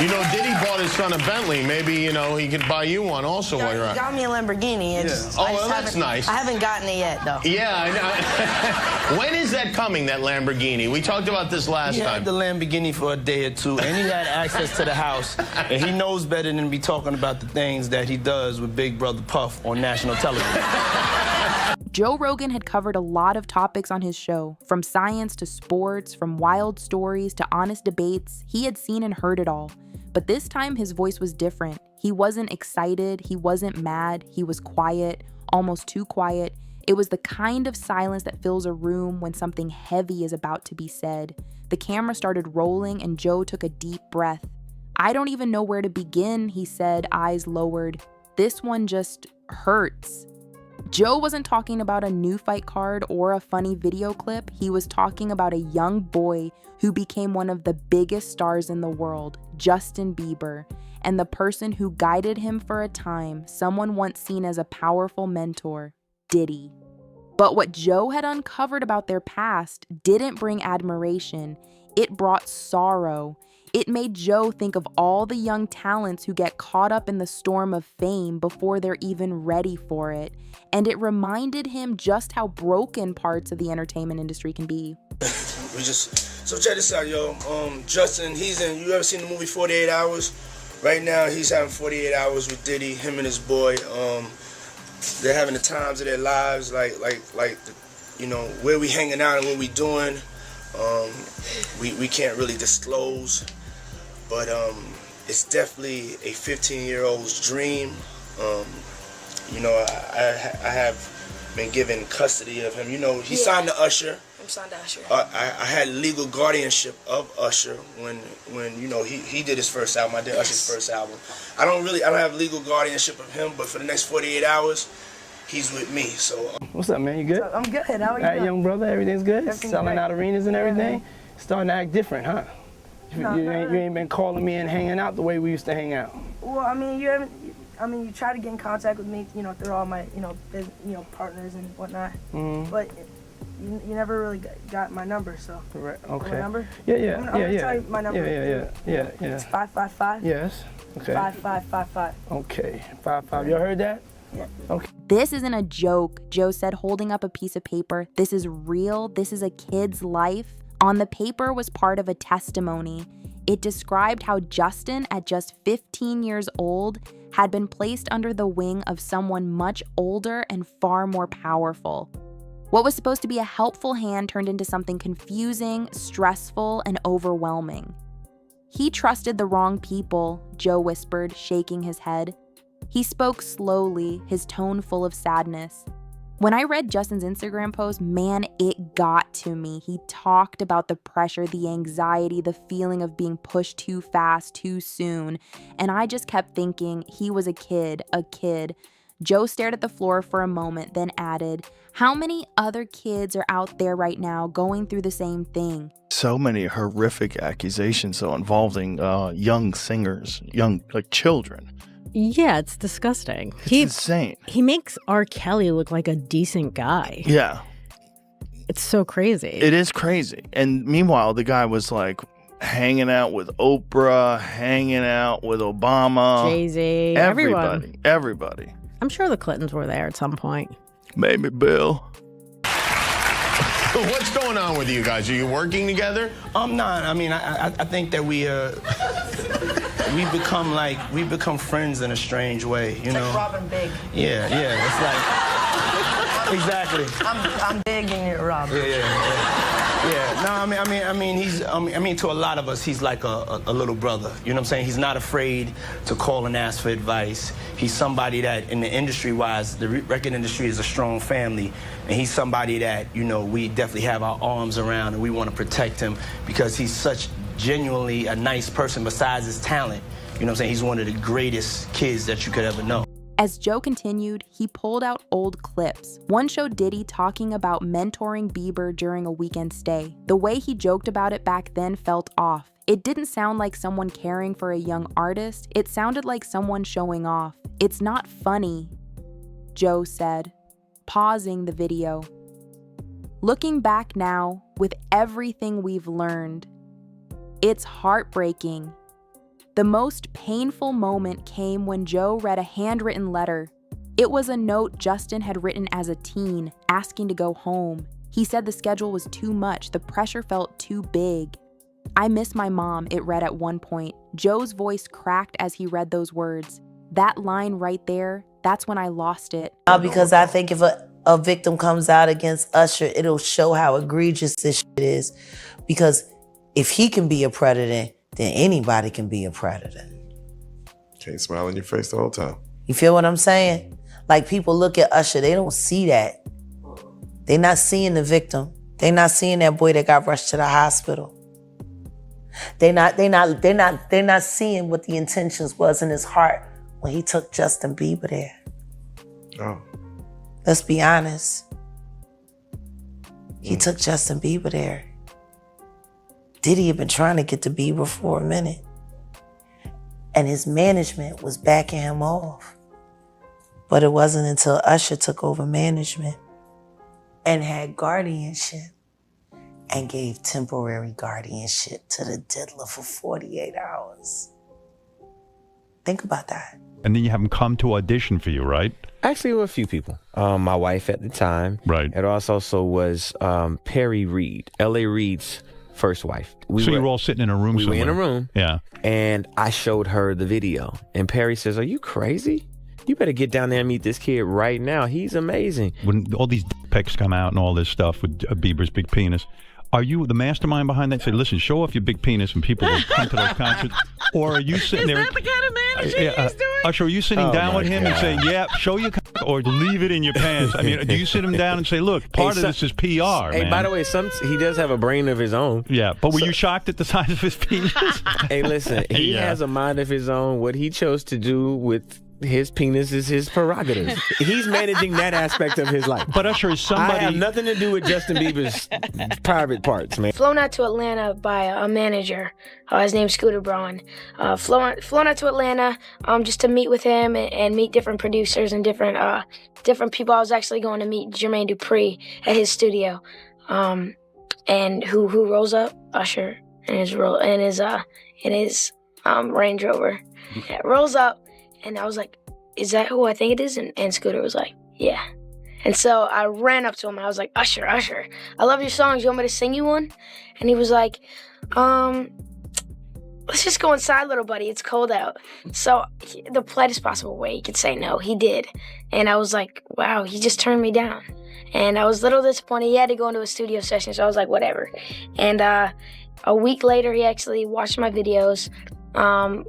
You know, Diddy bought his son a Bentley. Maybe, you know, he could buy you one also while you're out. He got me a Lamborghini. Oh, well, that's nice. I haven't gotten it yet, though. Yeah, I know. When is that coming, that Lamborghini? We talked about this last time. He had the Lamborghini for a day or two, and he had access to the house, and he knows better than to be talking about the things that he does with Big Brother Puff on national television. Joe Rogan had covered a lot of topics on his show, from science to sports, from wild stories to honest debates. He had seen and heard it all. But this time his voice was different. He wasn't excited, he wasn't mad, he was quiet, almost too quiet. It was the kind of silence that fills a room when something heavy is about to be said. The camera started rolling and Joe took a deep breath. "I don't even know where to begin," he said, eyes lowered. "This one just hurts." Joe wasn't talking about a new fight card or a funny video clip. He was talking about a young boy who became one of the biggest stars in the world, Justin Bieber, and the person who guided him for a time, someone once seen as a powerful mentor, Diddy. But what Joe had uncovered about their past didn't bring admiration. It brought sorrow. It made Joe think of all the young talents who get caught up in the storm of fame before they're even ready for it. And it reminded him just how broken parts of the entertainment industry can be. So check this out, yo. Justin, you ever seen the movie 48 Hours? Right now, he's having 48 hours with Diddy, him and his boy. They're having the times of their lives, you know, where we hanging out and what we doing. We can't really disclose, but it's definitely a 15-year-old's dream. You know, I have been given custody of him. You know, he signed to Usher. I'm signed to Usher. I had legal guardianship of Usher when you know he did his first album. I did Usher's first album. I don't have legal guardianship of him, but for the next 48 hours, he's with me. So what's up, man? You good? I'm good. How are you? All right, young brother, everything's good? Everything's Selling great. out arenas and everything? Yeah. Starting to act different, huh? You ain't been calling me and hanging out the way we used to hang out. Well, I mean, you try to get in contact with me, you know, through all my, partners and whatnot. Mm-hmm. But you never really got my number, so. Right. Okay. My number? Yeah. I'm gonna tell you my number. Yeah. It's 555. Yes. Okay. 5555. Okay. 55. Y'all heard that? Yeah. Okay. "This isn't a joke," Joe said, holding up a piece of paper. "This is real. This is a kid's life." On the paper was part of a testimony. It described how Justin, at just 15 years old, had been placed under the wing of someone much older and far more powerful. What was supposed to be a helpful hand turned into something confusing, stressful, and overwhelming. "He trusted the wrong people," Joe whispered, shaking his head. He spoke slowly, his tone full of sadness. When I read Justin's Instagram post, man, it got to me. He talked about the pressure, the anxiety, the feeling of being pushed too fast, too soon. And I just kept thinking he was a kid. Joe stared at the floor for a moment, then added, "How many other kids are out there right now going through the same thing?" So many horrific accusations though, involving young singers, children. Yeah, it's disgusting. It's insane. He makes R. Kelly look like a decent guy. Yeah. It's so crazy. It is crazy. And meanwhile, the guy was like hanging out with Oprah, hanging out with Obama. Jay-Z, Everybody. I'm sure the Clintons were there at some point. Maybe Bill. What's going on with you guys? Are you working together? I'm not. I mean, I think that we become friends in a strange way, you know. Like Robin Big. Yeah. It's like exactly. I'm big and you're Robin. Yeah. No, I mean, to a lot of us, he's like a little brother. You know what I'm saying? He's not afraid to call and ask for advice. He's somebody that, in the industry-wise, the record industry is a strong family, and he's somebody that, you know, we definitely have our arms around, and we want to protect him because he's such genuinely a nice person besides his talent. You know what I'm saying? He's one of the greatest kids that you could ever know. As Joe continued, he pulled out old clips. One showed Diddy talking about mentoring Bieber during a weekend stay. The way he joked about it back then felt off. It didn't sound like someone caring for a young artist. It sounded like someone showing off. "It's not funny," Joe said, pausing the video. Looking back now, with everything we've learned, it's heartbreaking. The most painful moment came when Joe read a handwritten letter. It was a note Justin had written as a teen, asking to go home. He said the schedule was too much, the pressure felt too big. "I miss my mom," it read at one point. Joe's voice cracked as he read those words. That line right there, that's when I lost it. Because I think if a victim comes out against Usher, it'll show how egregious this shit is. Because if he can be a predator, then anybody can be a predator. Can't smile in your face the whole time. You feel what I'm saying? Like, people look at Usher, they don't see that. They're not seeing the victim. They're not seeing that boy that got rushed to the hospital. They're not seeing what the intentions was in his heart when he took Justin Bieber there. Oh. Let's be honest. He took Justin Bieber there. Diddy had been trying to get to Bieber for a minute. And his management was backing him off. But it wasn't until Usher took over management and had guardianship and gave temporary guardianship to the diddler for 48 hours. Think about that. And then you have him come to audition for you, right? Actually, with a few people. My wife at the time. Right. It also was Perry Reed, L.A. Reid's first wife. You were all sitting in a room somewhere. We were in a room. Yeah. And I showed her the video. And Perry says, "Are you crazy? You better get down there and meet this kid right now. He's amazing." When all these pics come out and all this stuff with Bieber's big penis, are you the mastermind behind that? Say, listen, show off your big penis and people will come to those concerts. Or are you sitting there? Is that the kind of managing he's doing? Usher, are you sitting down with him and saying, "Yeah, show your," or leave it in your pants? I mean, do you sit him down and say, "Look, part of this is PR, Hey, man." by the way, he does have a brain of his own. Yeah, but were you shocked at the size of his penis? Hey, listen, he has a mind of his own. What he chose to do with his penis is his prerogative. He's managing that aspect of his life. But Usher is somebody. I have nothing to do with Justin Bieber's private parts, man. Flown out to Atlanta by a manager. His name's Scooter Braun. Flown out to Atlanta just to meet with him and meet different producers and different people. I was actually going to meet Jermaine Dupri at his studio. And who rolls up? Usher in his Range Rover. Rolls up. And I was like, "Is that who I think it is?" And Scooter was like, "Yeah." And so I ran up to him and I was like, Usher, I love your songs. You want me to sing you one?" And he was like, "Let's just go inside, little buddy. It's cold out." So the politest possible way he could say no, he did. And I was like, wow, he just turned me down. And I was a little disappointed. He had to go into a studio session, so I was like, whatever. And a week later, he actually watched my videos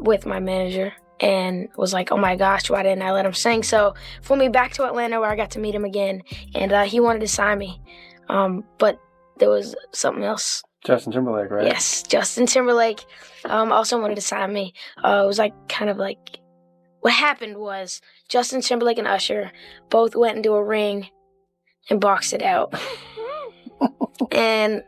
with my manager. And was like, "Oh my gosh, why didn't I let him sing?" So flew me back to Atlanta where I got to meet him again. And he wanted to sign me. But there was something else. Justin Timberlake, right? Yes, Justin Timberlake also wanted to sign me. It was like kind of like, what happened was Justin Timberlake and Usher both went into a ring and boxed it out. And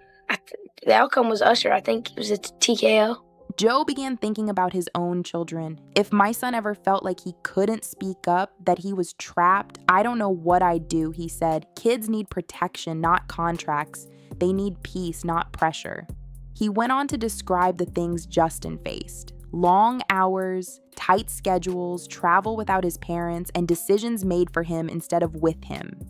the outcome was Usher. I think it was a TKO. Joe began thinking about his own children. If my son ever felt like he couldn't speak up, that he was trapped, I don't know what I'd do, he said. Kids need protection, not contracts. They need peace, not pressure. He went on to describe the things Justin faced. Long hours, tight schedules, travel without his parents, and decisions made for him instead of with him.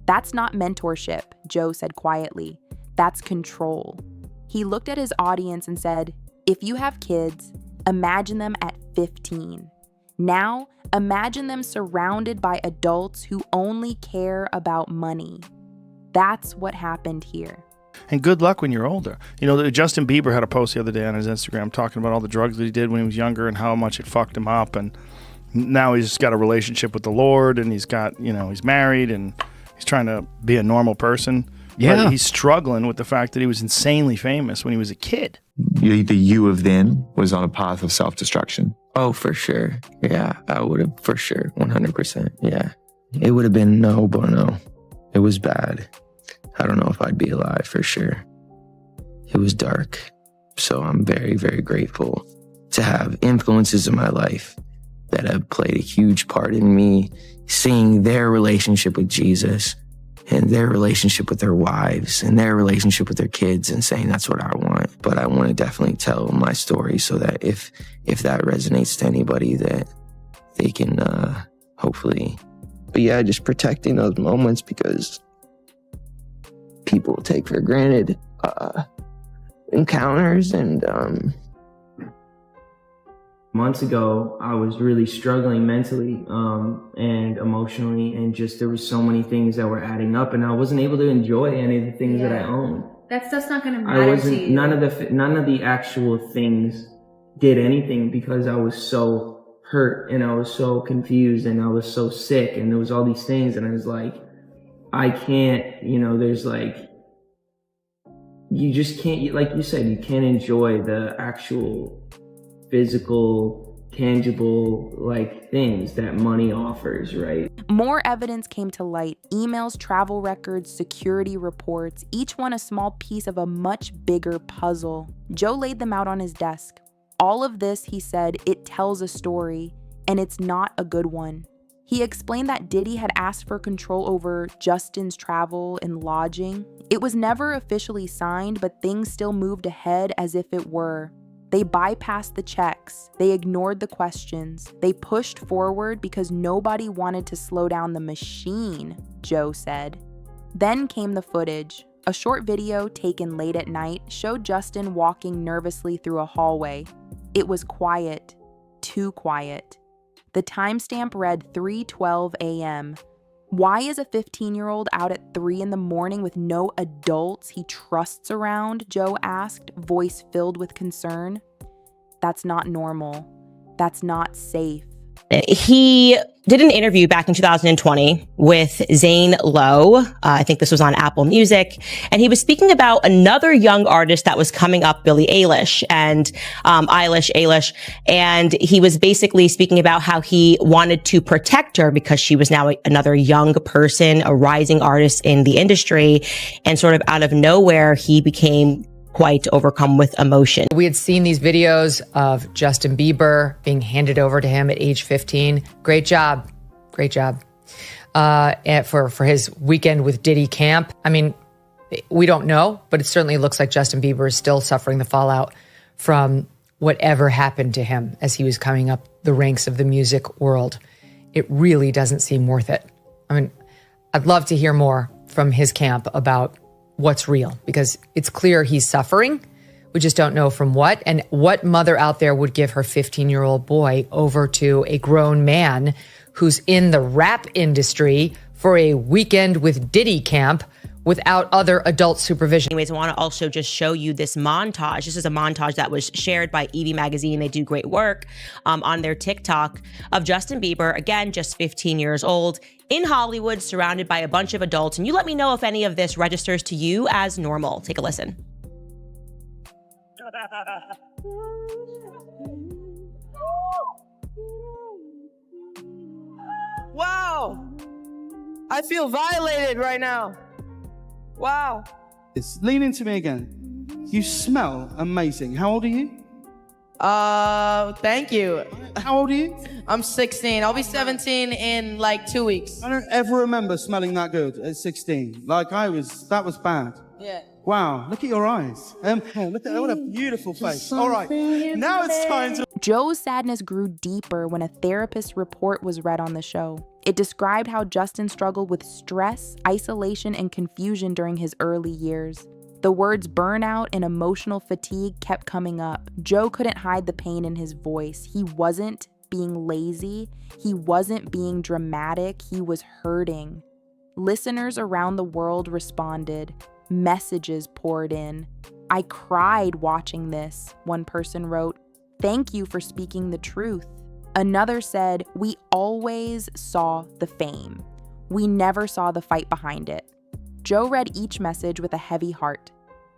That's not mentorship, Joe said quietly. That's control. He looked at his audience and said, if you have kids, imagine them at 15. Now, imagine them surrounded by adults who only care about money. That's what happened here. And good luck when you're older. You know, Justin Bieber had a post the other day on his Instagram talking about all the drugs that he did when he was younger and how much it fucked him up. And now he's got a relationship with the Lord and he's got, you know, he's married and he's trying to be a normal person. Yeah. But he's struggling with the fact that he was insanely famous when he was a kid. The you of then was on a path of self-destruction. Oh, for sure. Yeah, I would have, for sure. 100%. Yeah. It would have been no bueno. It was bad. I don't know if I'd be alive for sure. It was dark. So I'm very, very grateful to have influences in my life that have played a huge part in me seeing their relationship with Jesus and their relationship with their wives and their relationship with their kids and saying that's what I want. But I want to definitely tell my story so that if that resonates to anybody, that they can hopefully. But yeah, just protecting those moments, because people take for granted encounters. And months ago, I was really struggling mentally and emotionally, and just there was so many things that were adding up, and I wasn't able to enjoy any of the things that I own. That stuff's not gonna matter to you. None of the actual things did anything, because I was so hurt and I was so confused and I was so sick, and there was all these things, and I was like, I can't, there's like, you just can't, like you said, you can't enjoy the actual physical, tangible, like, things that money offers, right? More evidence came to light: emails, travel records, security reports, each one a small piece of a much bigger puzzle. Joe laid them out on his desk. All of this, he said, it tells a story, and it's not a good one. He explained that Diddy had asked for control over Justin's travel and lodging. It was never officially signed, but things still moved ahead as if it were. They bypassed the checks. They ignored the questions. They pushed forward because nobody wanted to slow down the machine, Joe said. Then came the footage. A short video taken late at night showed Justin walking nervously through a hallway. It was quiet, too quiet. The timestamp read 3:12 a.m. Why is a 15-year-old out at 3 in the morning with no adults he trusts around? Joe asked, voice filled with concern. That's not normal. That's not safe. He did an interview back in 2020 with Zane Lowe. I think this was on Apple Music. And he was speaking about another young artist that was coming up, Billie Eilish, and Eilish. And he was basically speaking about how he wanted to protect her because she was now another young person, a rising artist in the industry. And sort of out of nowhere, he became quite overcome with emotion. We had seen these videos of Justin Bieber being handed over to him at age 15. Great job. And for his weekend with Diddy camp. I mean, we don't know, but it certainly looks like Justin Bieber is still suffering the fallout from whatever happened to him as he was coming up the ranks of the music world. It really doesn't seem worth it. I mean, I'd love to hear more from his camp about what's real, because it's clear he's suffering. We just don't know from what. And what mother out there would give her 15-year-old boy over to a grown man who's in the rap industry for a weekend with Diddy camp without other adult supervision? Anyways, I want to also just show you this montage. This is a montage that was shared by Evie Magazine. They do great work on their TikTok of Justin Bieber, again, just 15 years old, in Hollywood, surrounded by a bunch of adults. And you let me know if any of this registers to you as normal. Take a listen. Wow! I feel violated right now. Wow. Lean into me again. You smell amazing. How old are you? Thank you. How old are you? I'm 16. I'll be 17 in like 2 weeks. I don't ever remember smelling that good at 16. Like that was bad. Yeah. Wow, look at your eyes. Look at what a beautiful face. All right, now it's time to... Joe's sadness grew deeper when a therapist's report was read on the show. It described how Justin struggled with stress, isolation, and confusion during his early years. The words burnout and emotional fatigue kept coming up. Joe couldn't hide the pain in his voice. He wasn't being lazy. He wasn't being dramatic. He was hurting. Listeners around the world responded. Messages poured in. I cried watching this, one person wrote. Thank you for speaking the truth. Another said, we always saw the fame. We never saw the fight behind it. Joe read each message with a heavy heart.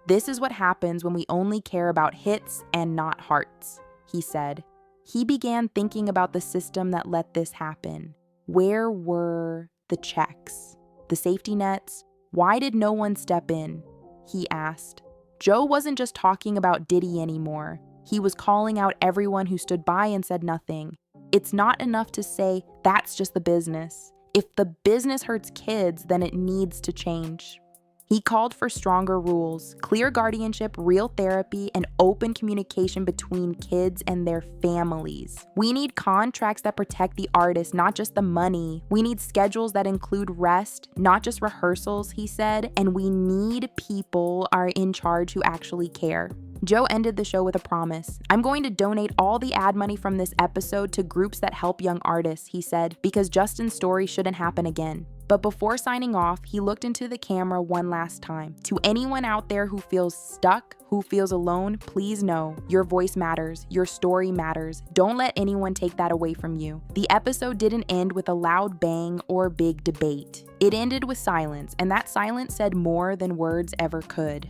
This is what happens when we only care about hits and not hearts, he said. He began thinking about the system that let this happen. Where were the checks? The safety nets? Why did no one step in? He asked. Joe wasn't just talking about Diddy anymore. He was calling out everyone who stood by and said nothing. It's not enough to say, that's just the business. If the business hurts kids, then it needs to change. He called for stronger rules, clear guardianship, real therapy, and open communication between kids and their families. We need contracts that protect the artist, not just the money. We need schedules that include rest, not just rehearsals, he said, and we need people are in charge who actually care. Joe ended the show with a promise. I'm going to donate all the ad money from this episode to groups that help young artists, he said, because Justin's story shouldn't happen again. But before signing off, he looked into the camera one last time. To anyone out there who feels stuck, who feels alone, please know your voice matters, your story matters. Don't let anyone take that away from you. The episode didn't end with a loud bang or big debate. It ended with silence, and that silence said more than words ever could.